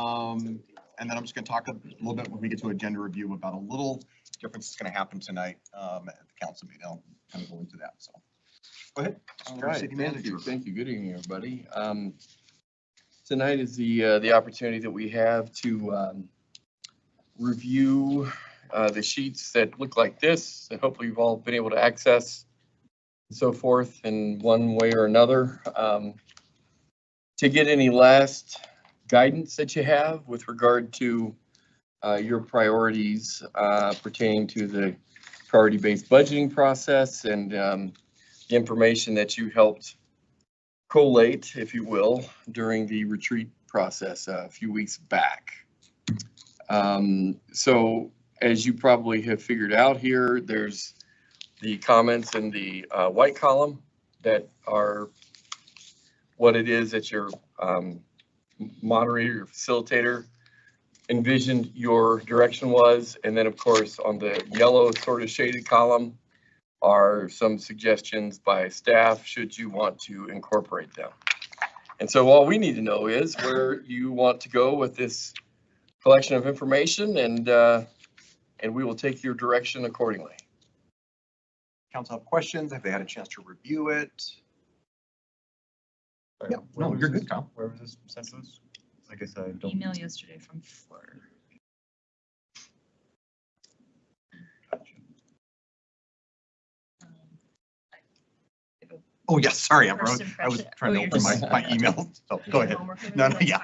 And then I'm just going to talk a little bit when we get to agenda review about a little difference that's going to happen tonight at the council meeting. I'll kind of go into that. So go ahead. All right. Thank you. Thank you. Good evening, everybody. Tonight is the opportunity that we have to review the sheets that look like this, that hopefully you've all been able to access and so forth in one way or another. To get any last guidance that you have with regard to your priorities pertaining to the priority-based budgeting process and the information that you helped collate, if you will, during the retreat process a few weeks back. So as you probably have figured out here, there's the comments in the white column that are what it is that your moderator, your facilitator envisioned your direction was. And then of course on the yellow sort of shaded column are some suggestions by staff should you want to incorporate them. And so all we need to know is where you want to go with this collection of information, and we will take your direction accordingly. Council have questions? Have they had a chance to review it? Sorry, Yeah, no, you're good, Kyle. Where was this sent to us? I guess I don't. Email yesterday from Fleur. Oh, yes, sorry, Amber. First I was impression. trying to Oh, open you're my email. So go ahead. No, no, yeah.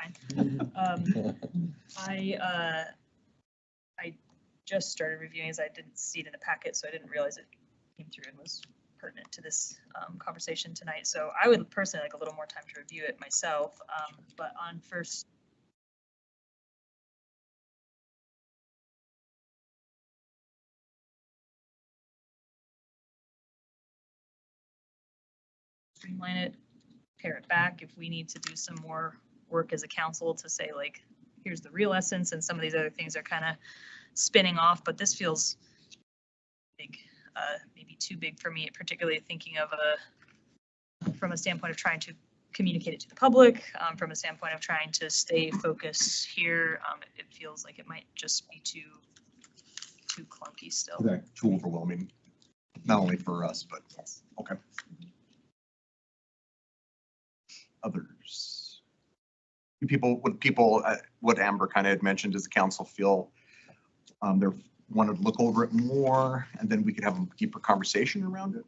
I just started reviewing as I didn't see it in the packet, so I didn't realize it came through and was pertinent to this conversation tonight. So I would personally like a little more time to review it myself, but on first. Streamline it, pare it back if we need to do some more work as a council to say like, here's the real essence and some of these other things are kind of spinning off, but this feels big, maybe too big for me, particularly thinking of from a standpoint of trying to communicate it to the public, from a standpoint of trying to stay focused here. It feels like it might just be too clunky still. Too overwhelming, not only for us, but yes. Okay. Others. What Amber kind of had mentioned, does the council feel they want to look over it more and then we could have a deeper conversation around it?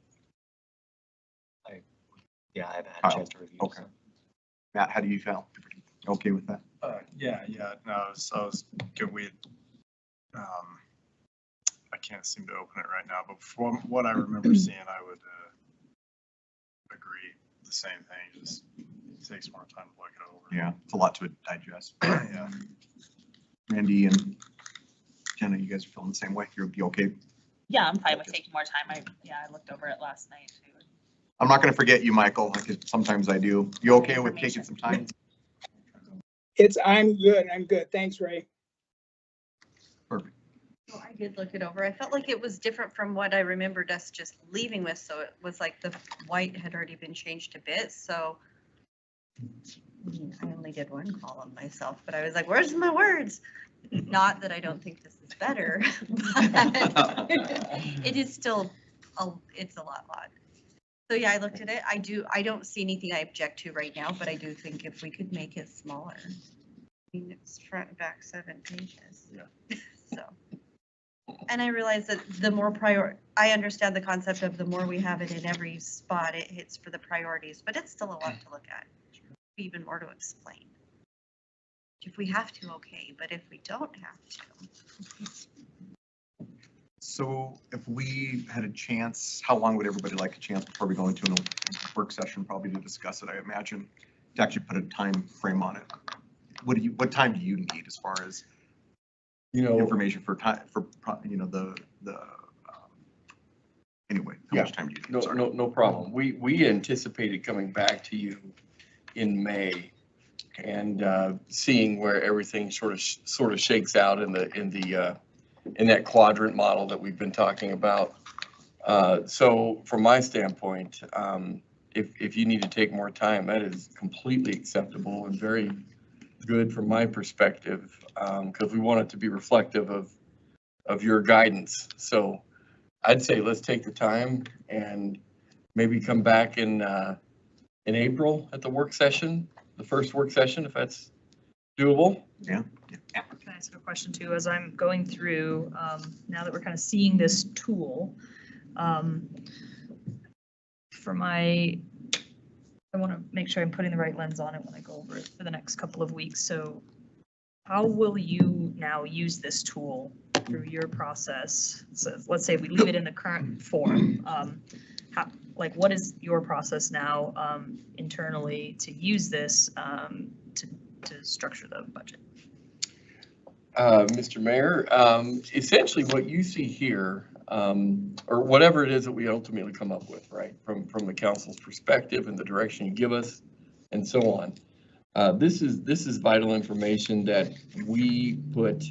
Yeah, I haven't had a chance to review. Okay. So. Matt, how do you feel? Okay with that? Yeah, no, I was good. I can't seem to open it right now, but from what I remember seeing, I would agree the same thing. Just takes more time to look it over. Yeah, it's a lot to digest. Yeah. Randy and Jenna, you guys are feeling the same way? You'll be okay? Yeah, I'm fine with taking more time. I looked over it last night too. I'm not going to forget you, Michael. Sometimes I do. You okay with taking some time? I'm good. Thanks, Ray. Perfect. Well, I did look it over. I felt like it was different from what I remembered us just leaving with. So it was like the white had already been changed a bit. So I only did one column myself, but I was like, where's my words? Not that I don't think this is better, but it is still, it's a lot. So yeah, I looked at it. I don't see anything I object to right now, but I do think if we could make it smaller. I mean, it's front and back 7 pages. Yeah. So, and I realize that the more I understand the concept of the more we have it in every spot, it hits for the priorities, but it's still a lot to look at. Even more to explain. If we have to, okay, but if we don't have to. So if we had a chance, how long would everybody like a chance before we go into a work session, probably to discuss it, I imagine, to actually put a time frame on it? What time do you need as far as information for time anyway, how much time do you need? No problem. We anticipated coming back to you in May and seeing where everything sort of shakes out in that quadrant model that we've been talking about. So from my standpoint, if you need to take more time, that is completely acceptable and very good from my perspective, because we want it to be reflective of your guidance. So I'd say let's take the time and maybe come back in April at the work session, the first work session, if that's doable. Yeah. Can I ask a question too, as I'm going through, now that we're kind of seeing this tool, for my, I want to make sure I'm putting the right lens on it when I go over it for the next couple of weeks. So how will you now use this tool through your process? So let's say we leave it in the current form. Like, what is your process now internally to use this to structure the budget? Mr. Mayor, essentially what you see here, or whatever it is that we ultimately come up with, right, from the council's perspective and the direction you give us and so on. This is vital information that we put,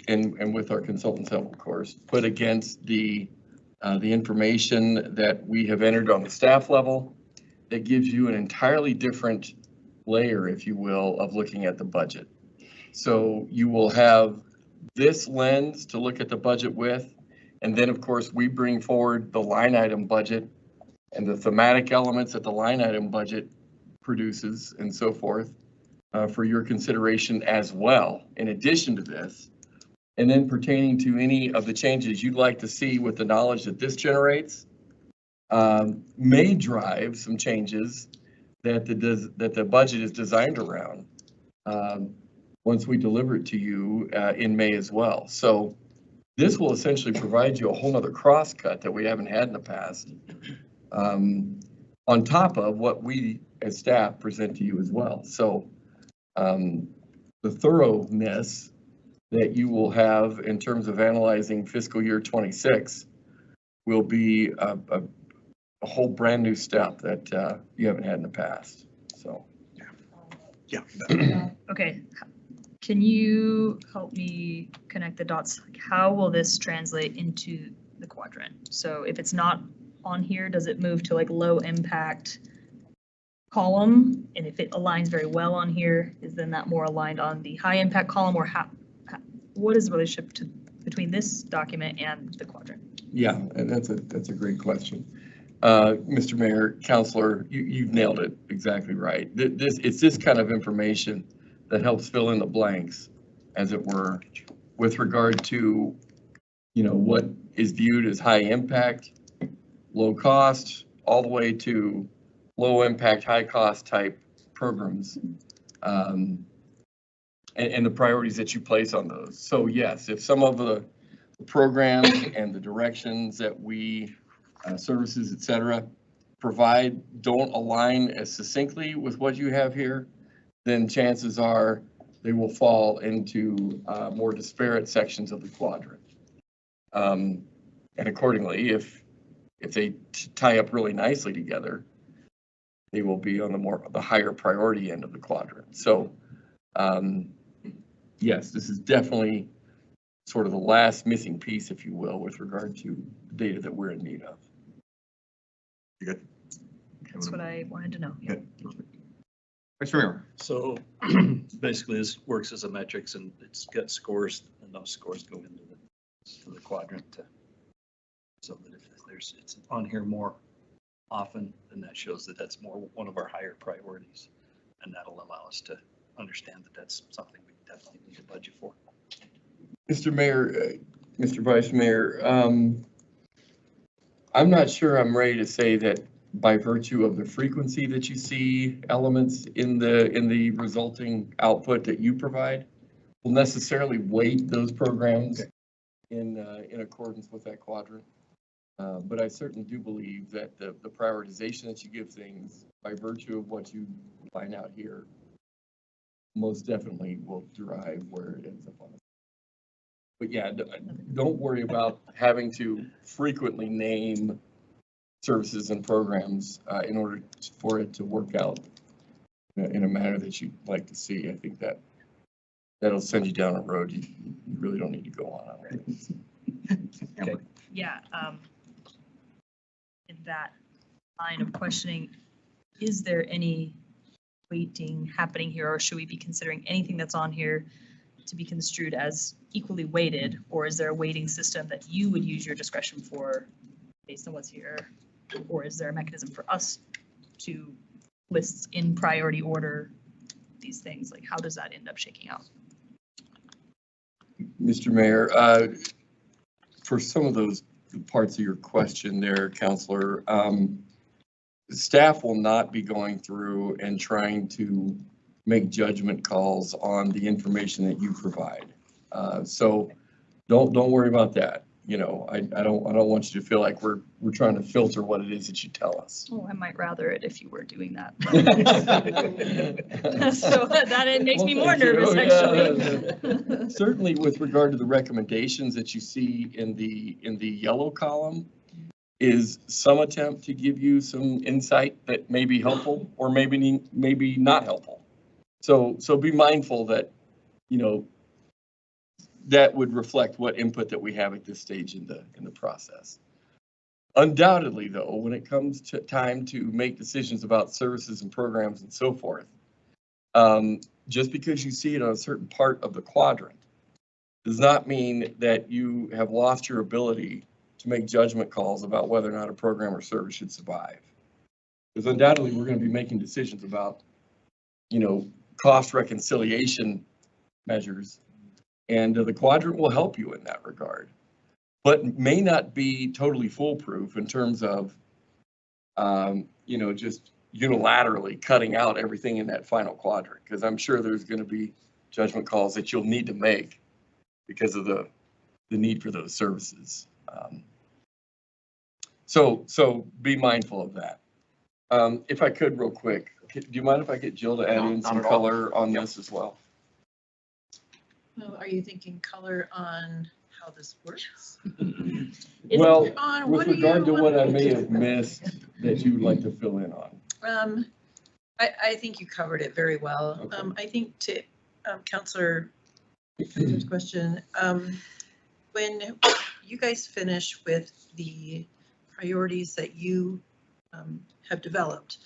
and with our consultants help, of course, put against the information that we have entered on the staff level that gives you an entirely different layer, if you will, of looking at the budget. So you will have this lens to look at the budget with, and then of course we bring forward the line item budget and the thematic elements that the line item budget produces and so forth for your consideration as well, in addition to this. And then pertaining to any of the changes you'd like to see with the knowledge that this generates, may drive some changes that the budget is designed around once we deliver it to you in May as well. So this will essentially provide you a whole nother crosscut that we haven't had in the past, on top of what we as staff present to you as well. So the thoroughness that you will have in terms of analyzing fiscal year 26 will be a whole brand new step that you haven't had in the past. So. Yeah. Okay, can you help me connect the dots? Like, how will this translate into the quadrant? So if it's not on here, does it move to like low impact column? And if it aligns very well on here, is then that more aligned on the high impact column, or what is the relationship between this document and the quadrant? Yeah, and that's a great question. Mr. Mayor, Counselor, you've nailed it exactly right. It's this kind of information that helps fill in the blanks, as it were, with regard to, what is viewed as high impact, low cost, all the way to low impact, high cost type programs, and the priorities that you place on those. So yes, if some of the programs and the directions that we, services, et cetera, provide don't align as succinctly with what you have here, then chances are they will fall into more disparate sections of the quadrant. And accordingly, if they tie up really nicely together, they will be on the higher priority end of the quadrant. So yes, this is definitely sort of the last missing piece, if you will, with regard to the data that we're in need of. You good? That's what I wanted to know. Yeah. Good. Vice Mayor. So basically this works as a metrics, and it's got scores, and those scores go into the quadrant so that if it's on here more often, then that shows that that's one of our higher priorities, and that'll allow us to understand that that's something we definitely need to budget for. Mr. Mayor, Mr. Vice Mayor, I'm not sure I'm ready to say that by virtue of the frequency that you see elements in the resulting output that you provide will necessarily weight those programs in accordance with that quadrant. But I certainly do believe that the prioritization that you give things by virtue of what you find out here most definitely will drive where it ends up on. But yeah, don't worry about having to frequently name services and programs in order for it to work out in a manner that you'd like to see. I think that'll send you down a road you really don't need to go on. Okay. Yeah. In that line of questioning, is there any weighting happening here, or should we be considering anything that's on here to be construed as equally weighted, or is there a weighting system that you would use your discretion for based on what's here? Or is there a mechanism for us to list in priority order these things? Like, how does that end up shaking out? Mr. Mayor, for some of those parts of your question there, Counselor, staff will not be going through and trying to make judgment calls on the information that you provide. So don't worry about that. You know, I don't want you to feel like we're trying to filter what it is that you tell us. Oh, I might rather it if you were doing that. So that it makes me more nervous, actually. Certainly with regard to the recommendations that you see in the yellow column is some attempt to give you some insight that may be helpful or maybe not helpful. So be mindful that, you know, that would reflect what input that we have at this stage in the process. Undoubtedly, though, when it comes to time to make decisions about services and programs and so forth, just because you see it on a certain part of the quadrant does not mean that you have lost your ability to make judgment calls about whether or not a program or service should survive. Because undoubtedly, we're going to be making decisions about, you know, cost reconciliation measures, and the quadrant will help you in that regard, but may not be totally foolproof in terms of, you know, just unilaterally cutting out everything in that final quadrant, because I'm sure there's going to be judgment calls that you'll need to make because of the need for those services. So be mindful of that. If I could real quick, do you mind if I get Jill to add in some color on this as well? Well, are you thinking color on how this works? Well, On with what do regard to you what I want may to have missed that you would like to fill in on. I think you covered it very well. Okay. I think to Counselor's question, when you guys finish with the priorities that you have developed,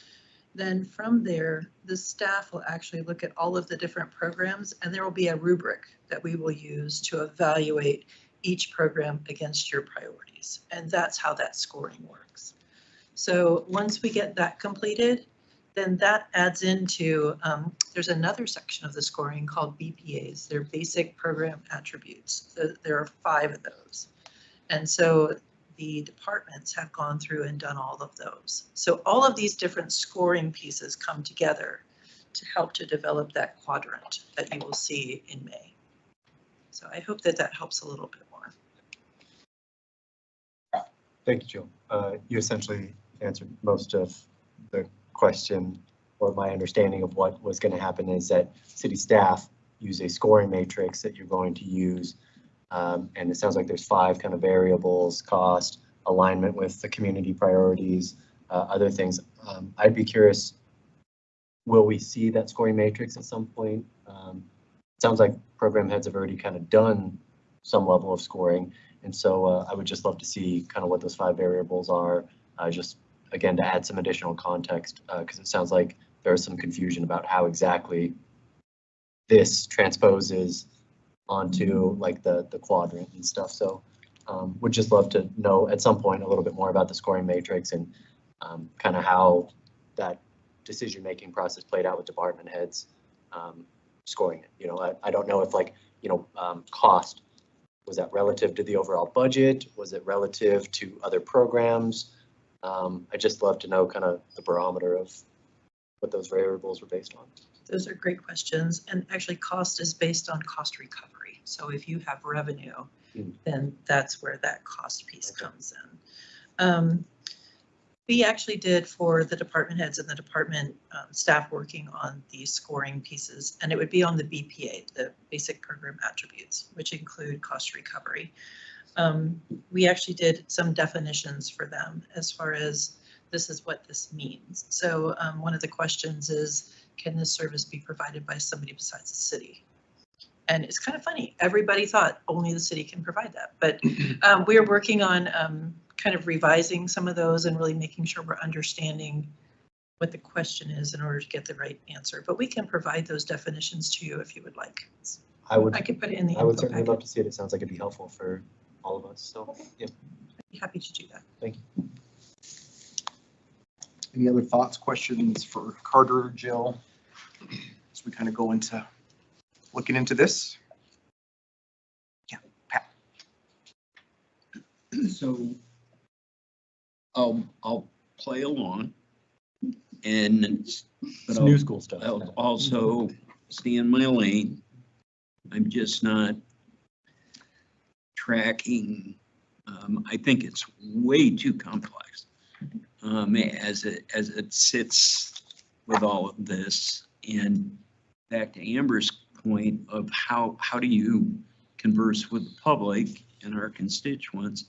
then from there, the staff will actually look at all of the different programs, and there will be a rubric that we will use to evaluate each program against your priorities. And that's how that scoring works. So once we get that completed, then that adds into, there's another section of the scoring called BPAs. They're basic program attributes. There are 5 of those. And so the departments have gone through and done all of those. So all of these different scoring pieces come together to help to develop that quadrant that you will see in May. So I hope that that helps a little bit more. Thank you, Jill. You essentially answered most of the question, or my understanding of what was going to happen is that city staff use a scoring matrix that you're going to use. And it sounds like there's 5 kind of variables: cost, alignment with the community priorities, other things. I'd be curious, will we see that scoring matrix at some point? It sounds like program heads have already kind of done some level of scoring. And so I would just love to see kind of what those 5 variables are, just again, to add some additional context, because it sounds like there's some confusion about how exactly this transposes onto like the quadrant and stuff. So would just love to know at some point a little bit more about the scoring matrix and kind of how that decision-making process played out with department heads scoring it. You know, I don't know if like, you know, cost, was that relative to the overall budget? Was it relative to other programs? I just love to know kind of the barometer of what those variables were based on. Those are great questions. And actually cost is based on cost recovery. So if you have revenue, then that's where that cost piece comes in. We actually did for the department heads and the department staff working on these scoring pieces, and it would be on the BPA, the basic program attributes, which include cost recovery. We actually did some definitions for them as far as this is what this means. So one of the questions is, can this service be provided by somebody besides the city? And it's kind of funny. Everybody thought only the city can provide that. But we're working on kind of revising some of those and really making sure we're understanding what the question is in order to get the right answer. But we can provide those definitions to you if you would like. I would, I could put it in the I would info certainly packet. love to see it. It sounds like it'd be helpful for all of us. So, yeah, I'd be happy to do that. thank you. Any other thoughts, questions for Carter or Jill? As we kind of go into looking into this? Yeah, Pat. So I'll play along and, but It's new I'll school stuff. I'll also stay in my lane. I'm just not tracking. I think it's way too complex as it sits with all of this. And back to Amber's point of how do you converse with the public and our constituents?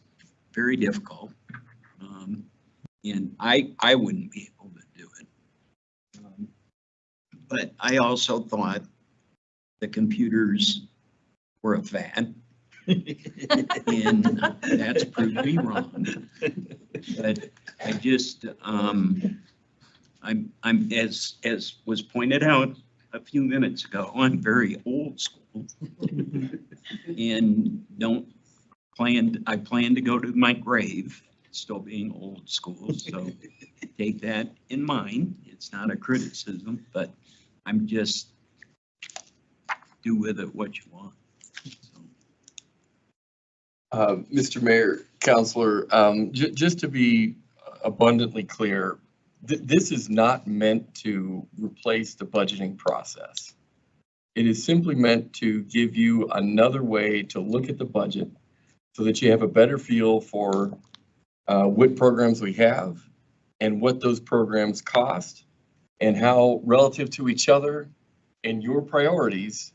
Very difficult. And I wouldn't be able to do it. But I also thought the computers were a fad. And that's proved me wrong. But I just, I'm as was pointed out a few minutes ago, I'm very old school. And I plan to go to my grave still being old school, so take that in mind. It's not a criticism, but I'm just do with it what you want. So. Mr. Mayor, Counselor, just to be abundantly clear, this is not meant to replace the budgeting process. It is simply meant to give you another way to look at the budget so that you have a better feel for what programs we have and what those programs cost and how relative to each other and your priorities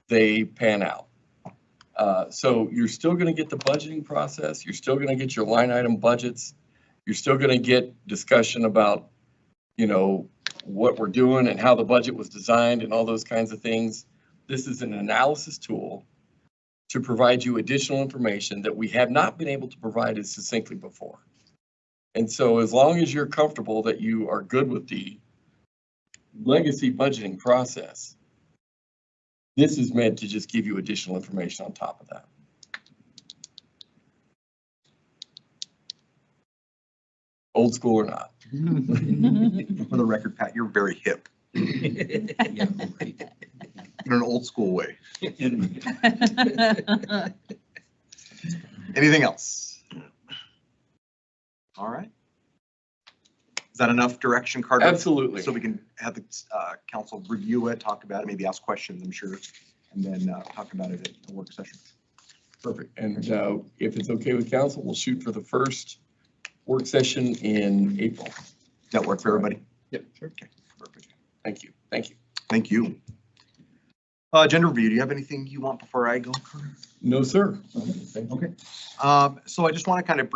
they pan out. So you're still going to get the budgeting process. You're still going to get your line item budgets. You're still going to get discussion about, what we're doing and how the budget was designed and all those kinds of things. This is an analysis tool to provide you additional information that we have not been able to provide as succinctly before. And so as long as you're comfortable that you are good with the legacy budgeting process, this is meant to just give you additional information on top of that. Old school or not. For the record, Pat, you're very hip Yeah, right. in an old school way. And Anything else? All right. Is that enough direction, Carter? Absolutely. So we can have the council review it, talk about it, maybe ask questions, I'm sure, and then talk about it at the work session. Perfect. And if it's okay with council, we'll shoot for the first work session in April. Does that work for everybody? Yep, sure. Okay, perfect. Thank you. Thank you. Thank you. Agenda review, do you have anything you want before I go, Carter? No, sir. Okay. So I just want to kind of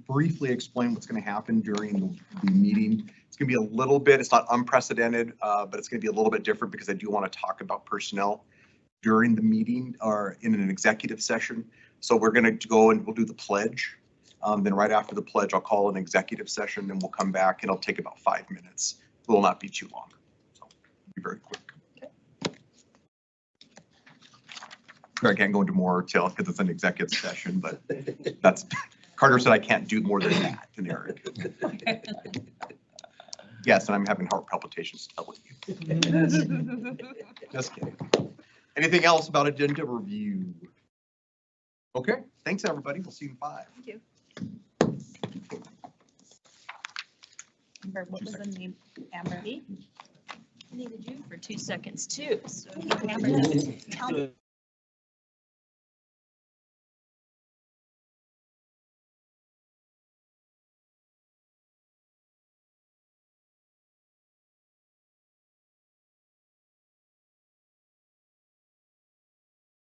briefly explain what's going to happen during the meeting. It's going to be a little bit, it's not unprecedented, but it's going to be a little bit different because I do want to talk about personnel during the meeting or in an executive session. So we're going to go and we'll do the pledge. Then right after the pledge, I'll call an executive session and we'll come back and it'll take about 5 minutes. It will not be too long. So it'll be very quick. I can't go into more detail because it's an executive session, but that's, Carter said I can't do more than that to Eric. Yes, and I'm having heart palpitations telling you. Just kidding. Anything else about agenda review? Okay, thanks, everybody. We'll see you in 5. Thank you. Amber, what was the name? Amber. I needed you for 2 seconds too. So Amber, tell me